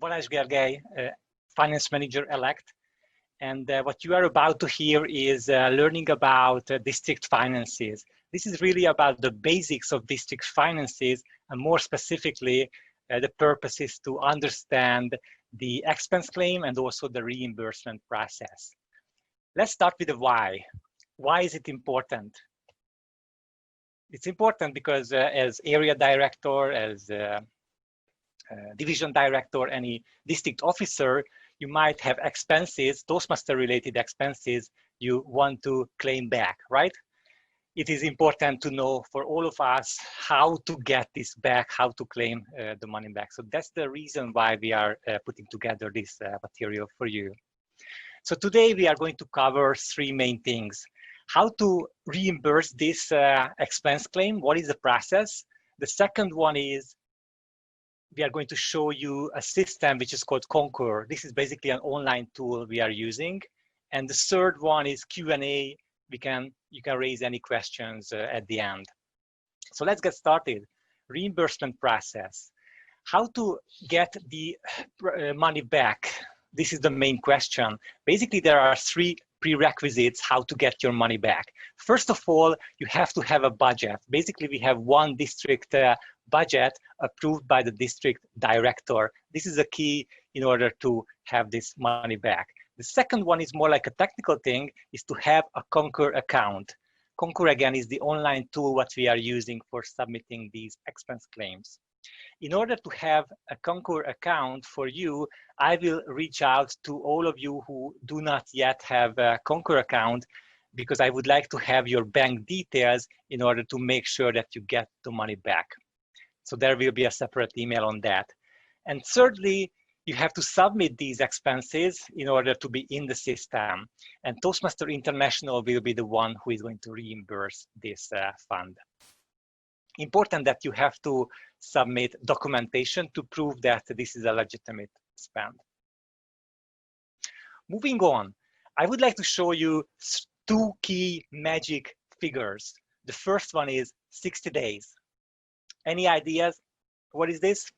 Balazs Gergely, Finance Manager-elect. And what you are about to hear is learning about district finances. This is really about the basics of district finances, and more specifically, the purpose is to understand the expense claim and also the reimbursement process. Let's start with the why. Why is it important? It's important because as area director, as division director, any district officer, you might have expenses, Toastmaster related expenses you want to claim back, right? It is important to know for all of us how to get this back, how to claim the money back. So that's the reason why we are putting together this material for you. So today we are going to cover three main things. How to reimburse this expense claim, what is the process? The second one is we are going to show you a system which is called Concur. This is basically an online tool we are using. And the third one is Q&A. You can raise any questions at the end. So let's get started. Reimbursement process. How to get the money back? This is the main question. Basically, there are three prerequisites how to get your money back. First of all, you have to have a budget. Basically, we have one district budget approved by the district director. This is a key in order to have this money back. The second one is more like a technical thing, is to have a Concur account. Concur, again, is the online tool what we are using for submitting these expense claims. In order to have a Concur account for you, I will reach out to all of you who do not yet have a Concur account, because I would like to have your bank details in order to make sure that you get the money back. So there will be a separate email on that. And thirdly, you have to submit these expenses in order to be in the system. And Toastmaster International will be the one who is going to reimburse this fund. Important that you have to submit documentation to prove that this is a legitimate spend. Moving on, I would like to show you two key magic figures. The first one is 60 days. Any ideas? What is this?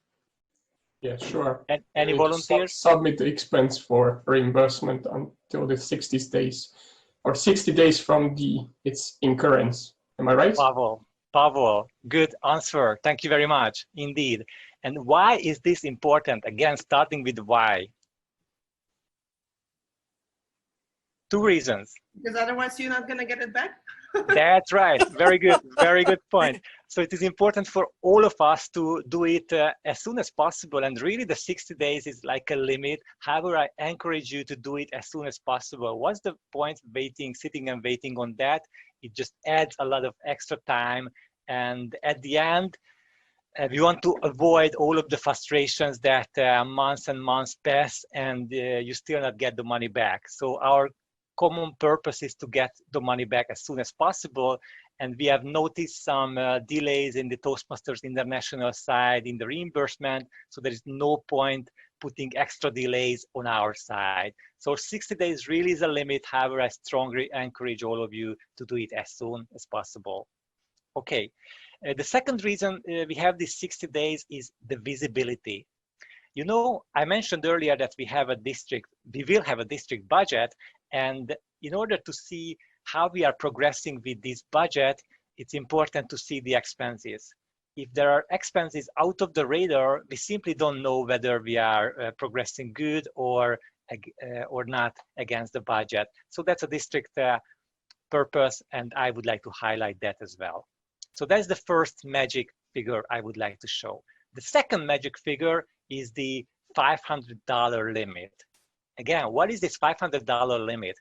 Yeah, sure. Any volunteers? Submit the expense for reimbursement until the 60 days, or 60 days from its incurrence. Am I right? Pavel, good answer. Thank you very much. Indeed. And why is this important? Again, starting with why. Two reasons. Because otherwise you're not going to get it back? That's right. Very good. Very good point. So it is important for all of us to do it as soon as possible. And really the 60 days is like a limit. However, I encourage you to do it as soon as possible. What's the point sitting and waiting on that? It just adds a lot of extra time. And at the end, we want to avoid all of the frustrations that months and months pass and you still not get the money back. So our common purpose is to get the money back as soon as possible. And we have noticed some delays in the Toastmasters International side in the reimbursement. So there is no point putting extra delays on our side. So 60 days really is a limit. However, I strongly encourage all of you to do it as soon as possible. Okay, the second reason we have these 60 days is the visibility. You know, I mentioned earlier that we will have a district budget, and in order to see how we are progressing with this budget, it's important to see the expenses. If there are expenses out of the radar, we simply don't know whether we are progressing good or not against the budget. So that's a district purpose, and I would like to highlight that as well. So that's the first magic figure I would like to show. The second magic figure is the $500 limit. Again, what is this $500 limit?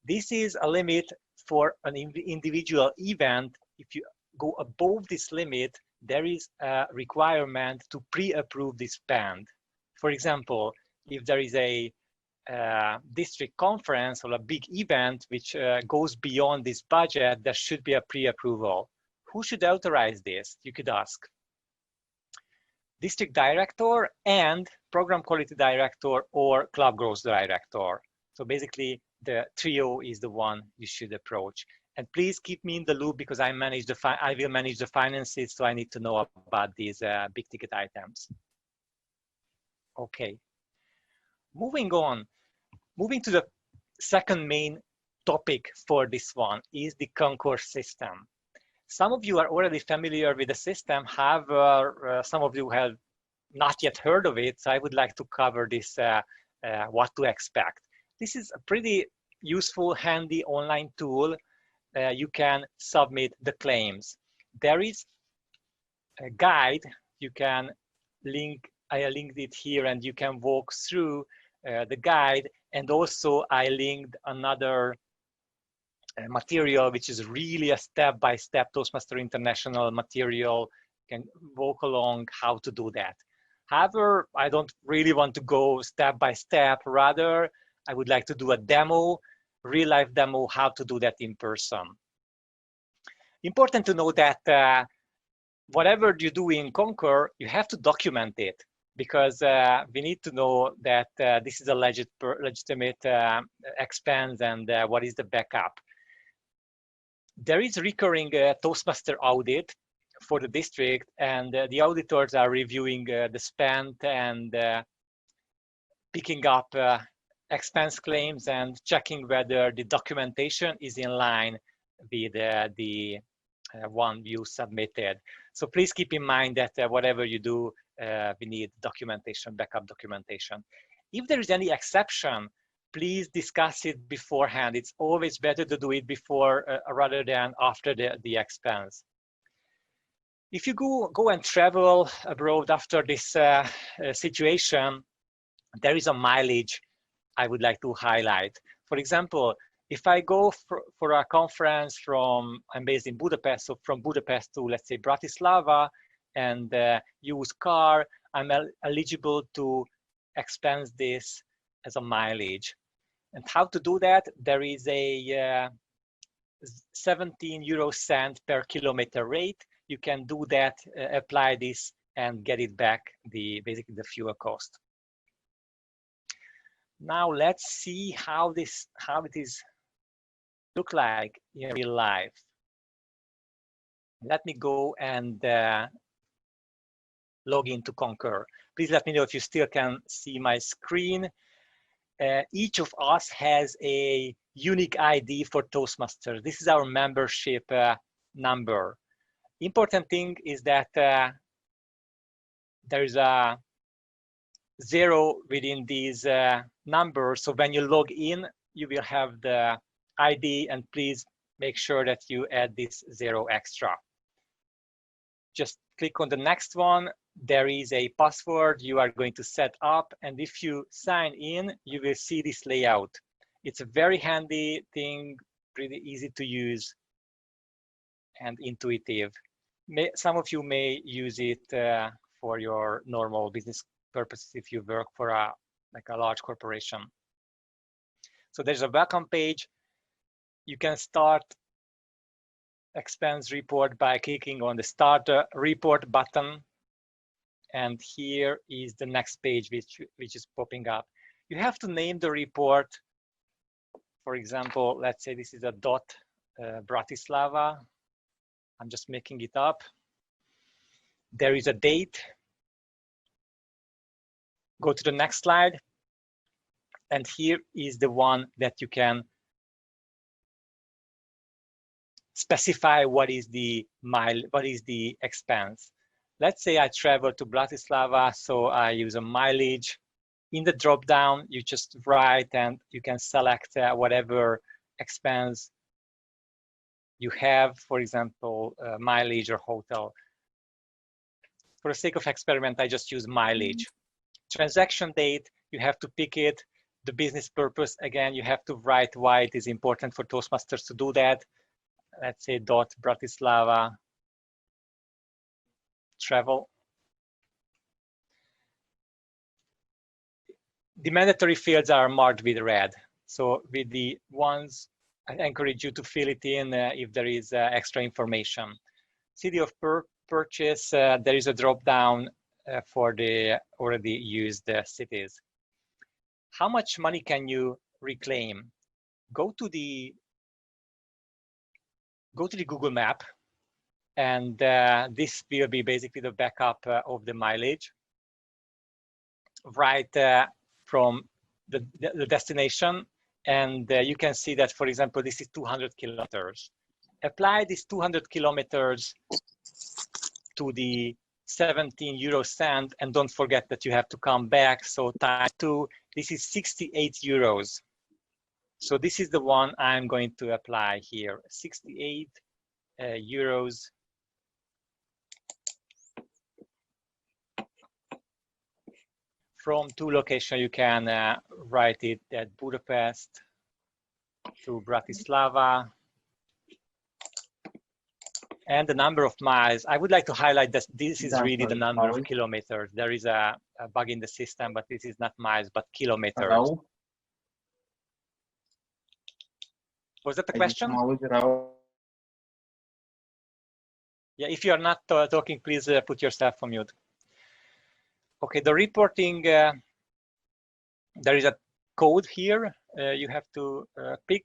This is a limit for an individual event. If you go above this limit, there is a requirement to pre-approve this spend. For example, if there is a district conference or a big event which goes beyond this budget, there should be a pre-approval. Who should authorize this? You could ask. District director and program quality director or club growth director. So basically the trio is the one you should approach. And please keep me in the loop because I will manage the finances, so I need to know about these big ticket items. Okay. Moving on. Moving to the second main topic for this one is the concourse system. Some of you are already familiar with the system, however, some of you have not yet heard of it, so I would like to cover this, what to expect. This is a pretty useful, handy online tool. You can submit the claims. There is a guide you can link. I linked it here, and you can walk through the guide, and also I linked another material which is really a step-by-step Toastmaster International material. You can walk along how to do that. However, I don't really want to go step by step. Rather, I would like to do a demo, real-life demo, how to do that in person. Important to know that whatever you do in Concur, you have to document it, because we need to know that this is a legitimate expense, and what is the backup. There is recurring Toastmaster audit for the district, and the auditors are reviewing the spend and picking up expense claims and checking whether the documentation is in line with the one you submitted. So please keep in mind that whatever you do, we need documentation, backup documentation. If there is any exception, please discuss it beforehand. It's always better to do it before rather than after the expense. If you go and travel abroad after this situation, there is a mileage I would like to highlight. For example, if I go for a conference I'm based in Budapest, so from Budapest to, let's say, Bratislava, and use car, I'm eligible to expense this as a mileage. And how to do that? There is a 17 euro cent per kilometer rate. You can do that, apply this, and get it back, basically the fuel cost. Now let's see how it is look like in real life. Let me go and log into Concur. Please let me know if you still can see my screen. Each of us has a unique ID for Toastmasters. This is our membership number. Important thing is that there is a 0 within these numbers. So when you log in, you will have the ID, and please make sure that you add this 0 extra. Just click on the next one. There is a password you are going to set up, and if you sign in, you will see this layout. It's a very handy thing, pretty easy to use and intuitive. Some of you may use it for your normal business purposes if you work for a large corporation. So there's a welcome page. You can start expense report by clicking on the Start Report button. And here is the next page which is popping up. You have to name the report. For example, let's say this is a Bratislava. I'm just making it up. There is a date. Go to the next slide. And here is the one that you can specify what is the expense. Let's say I travel to Bratislava, so I use a mileage. In the drop-down, you just write, and you can select whatever expense you have, for example, mileage or hotel. For the sake of experiment, I just use mileage. Transaction date, you have to pick it. The business purpose, again, you have to write why it is important for Toastmasters to do that. Let's say Bratislava travel. The mandatory fields are marked with red. So with the ones, I encourage you to fill it in if there is extra information. City of purchase, there is a drop down for the already used cities. How much money can you reclaim? Go to the Google map, and this will be basically the backup of the mileage. right from the destination. And you can see that, for example, this is 200 kilometers. Apply these 200 kilometers to the 17 euro cent, and don't forget that you have to come back. So times 2, this is 68 euros. So this is the one I'm going to apply here, 68 euros. From 2 locations, you can write it at Budapest to Bratislava. And the number of miles, I would like to highlight that this is really the number of kilometers. There is a bug in the system, but this is not miles, but kilometers. Hello? Was that the question? Yeah, if you are not talking, please put yourself on mute. Okay, the reporting, there is a code here. You have to pick.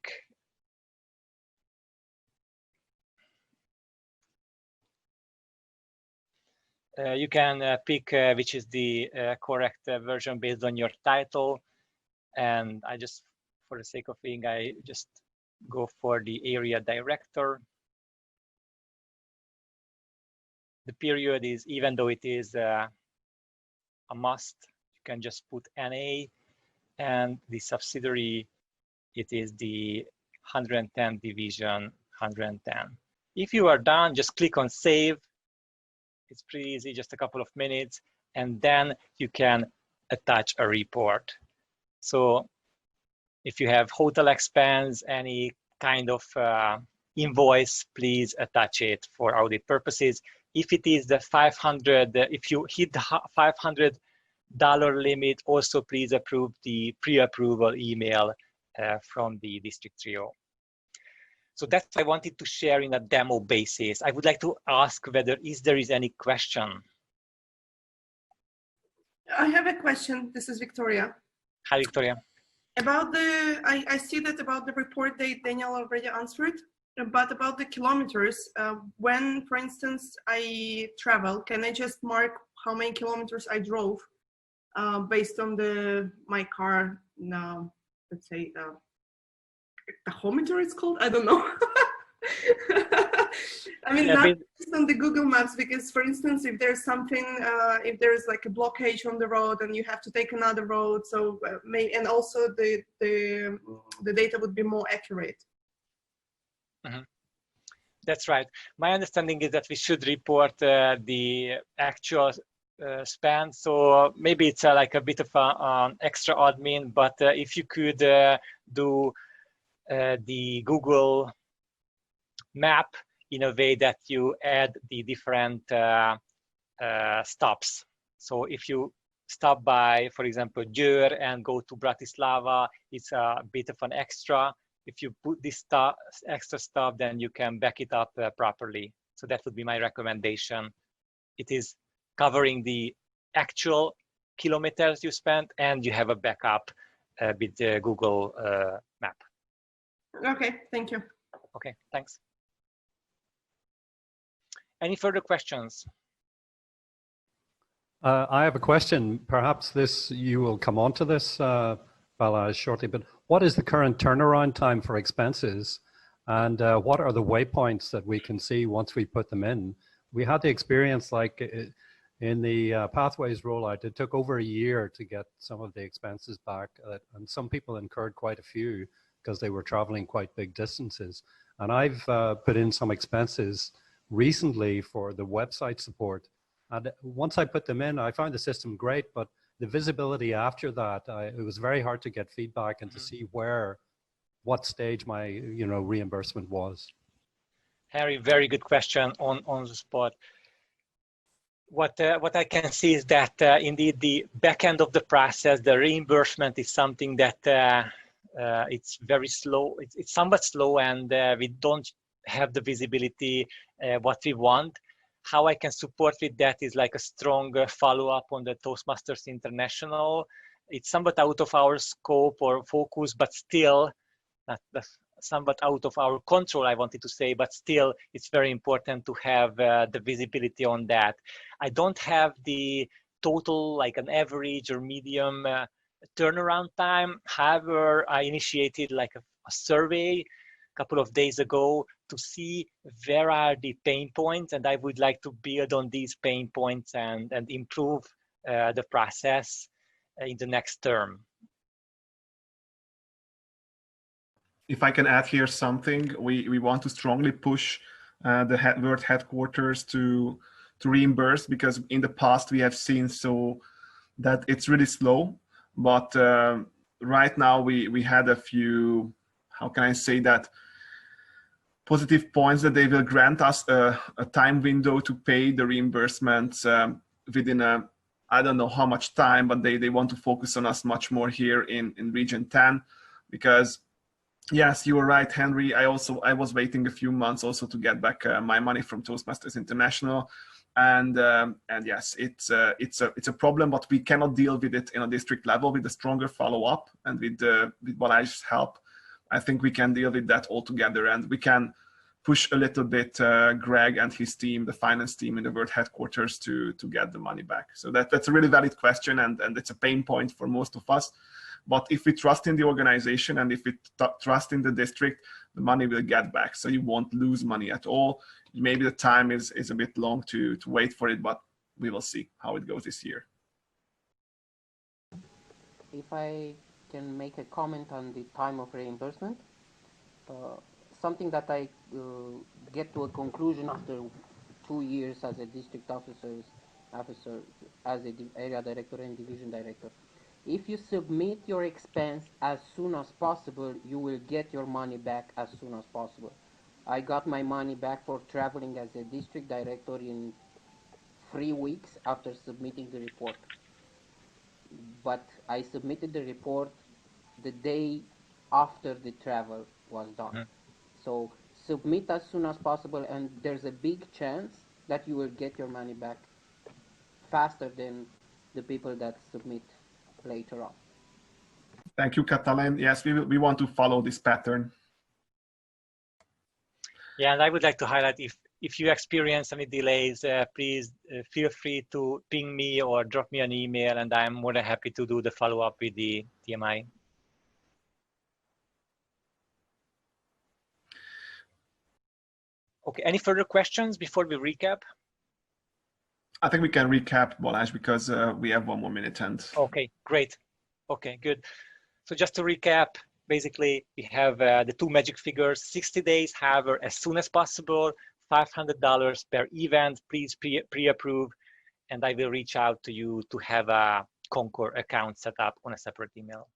You can pick which is the correct version based on your title. And I just, for the sake of being, I just go for the area director. The period is, even though it is a must, you can just put NA, and the subsidiary, it is the 110 division 110. If you are done, just click on save. It's pretty easy, just a couple of minutes, and then you can attach a report. So if you have hotel expense, any kind of invoice, please attach it for audit purposes. If it is the 500, if you hit the $500 limit, also please approve the pre-approval email from the district trio. So that's what I wanted to share in a demo basis. I would like to ask whether there is any question. I have a question. This is Victoria. Hi, Victoria. About the, I see that about the report date, Daniel already answered, but about the kilometers, when, for instance, I travel, can I just mark how many kilometers I drove based on my car, let's say, tachometer it's called? I don't know. I mean, not based on the Google Maps, because, for instance, if there's something, if there's like a blockage on the road and you have to take another road, so and also the data would be more accurate. Mm-hmm. That's right. My understanding is that we should report the actual span. So maybe it's like a bit of an extra admin, but if you could do the Google map in a way that you add the different stops. So if you stop by, for example, Győr and go to Bratislava, it's a bit of an extra. If you put this extra stop, then you can back it up properly. So that would be my recommendation. It is covering the actual kilometers you spent, and you have a backup with the Google map. Okay, thank you. Okay, thanks. Any further questions? I have a question. Perhaps you will come on to this, Balazs, shortly, but what is the current turnaround time for expenses? And what are the waypoints that we can see once we put them in? We had the experience like in the Pathways rollout, it took over a year to get some of the expenses back. And some people incurred quite a few because they were traveling quite big distances. And I've put in some expenses recently for the website support. And once I put them in, I found the system great, but the visibility after that, it was very hard to get feedback and to see what stage my reimbursement was. Harry, very good question on the spot. What I can see is that indeed the back end of the process, the reimbursement is something that it's very slow. It's somewhat slow, and we don't have the visibility what we want. How I can support with that is like a strong follow-up on the Toastmasters International. It's somewhat out of our scope or focus, but still somewhat out of our control, I wanted to say, but still it's very important to have the visibility on that. I don't have the total, like an average or medium turnaround time. However, I initiated like a survey a couple of days ago to see where are the pain points, and I would like to build on these pain points and improve the process in the next term. If I can add here something, we want to strongly push the World headquarters to reimburse, because in the past we have seen so that it's really slow. But right now we had a few, how can I say that, positive points that they will grant us a time window to pay the reimbursements within I don't know how much time, but they want to focus on us much more here in region 10, because yes, you were right, Henry. I was waiting a few months also to get back my money from Toastmasters International, and yes, it's a problem, but we cannot deal with it in a district level. With a stronger follow-up and with Balazs' help, I think we can deal with that all together, and we can push a little bit Greg and his team, the finance team in the World headquarters, to get the money back. So that's a really valid question, and it's a pain point for most of us. But if we trust in the organization and if we trust in the district, the money will get back. So you won't lose money at all. Maybe the time is a bit long to wait for it, but we will see how it goes this year. If I can make a comment on the time of reimbursement, something that I get to a conclusion after 2 years as a district officer, as an area director and division director. If you submit your expense as soon as possible, you will get your money back as soon as possible. I got my money back for traveling as a district director in 3 weeks after submitting the report. But I submitted the report the day after the travel was done. So submit as soon as possible, and there's a big chance that you will get your money back faster than the people that submit later on. Thank you, Katalin. Yes, we want to follow this pattern. Yeah, and I would like to highlight, if you experience any delays, please feel free to ping me or drop me an email, and I'm more than happy to do the follow-up with the TMI. Okay, any further questions before we recap? I think we can recap, Balazs, because we have 1 more minute. Okay, great. Okay, good. So just to recap, basically we have the 2 magic figures: 60 days, however, as soon as possible, $500 per event. Please pre-approve, and I will reach out to you to have a Concur account set up on a separate email.